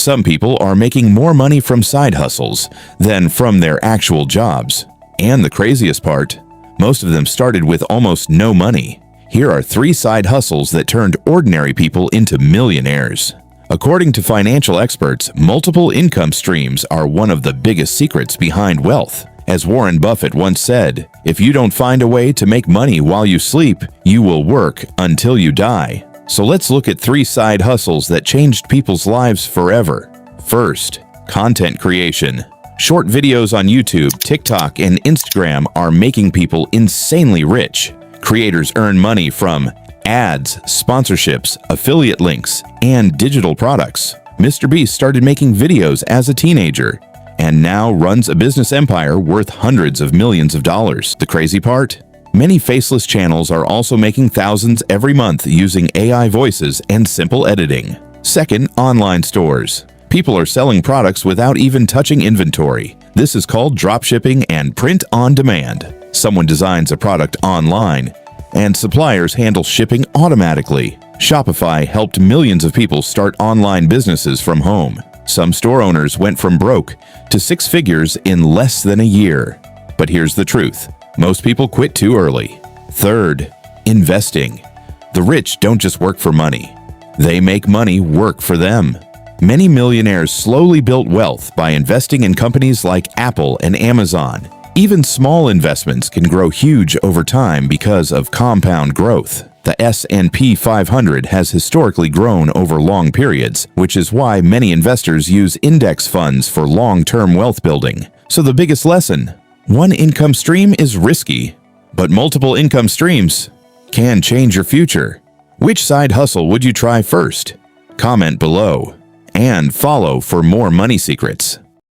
Some people are making more money from side hustles than from their actual jobs. And the craziest part, most of them started with almost no money. Here are 3 side hustles that turned ordinary people into millionaires. According to financial experts, multiple income streams are one of the biggest secrets behind wealth. As Warren Buffett once said, if you don't find a way to make money while you sleep, you will work until you die. So let's look at 3 side hustles that changed people's lives forever. First, content creation. Short videos on YouTube, TikTok, and Instagram are making people insanely rich. Creators earn money from ads, sponsorships, affiliate links, and digital products. Mr. Beast started making videos as a teenager and now runs a business empire worth hundreds of millions of dollars. The crazy part? Many faceless channels are also making thousands every month using AI voices and simple editing. Second, online stores. People are selling products without even touching inventory. This is called dropshipping and print on demand. Someone designs a product online, and suppliers handle shipping automatically. Shopify helped millions of people start online businesses from home. Some store owners went from broke to 6 figures in less than a year. But here's the truth. Most people quit too early. Third, investing. The rich don't just work for money. They make money work for them. Many millionaires slowly built wealth by investing in companies like Apple and Amazon. Even small investments can grow huge over time because of compound growth. The S&P 500 has historically grown over long periods, which is why many investors use index funds for long-term wealth building. So the biggest lesson: one income stream is risky, but multiple income streams can change your future. Which side hustle would you try first? Comment below and follow for more money secrets.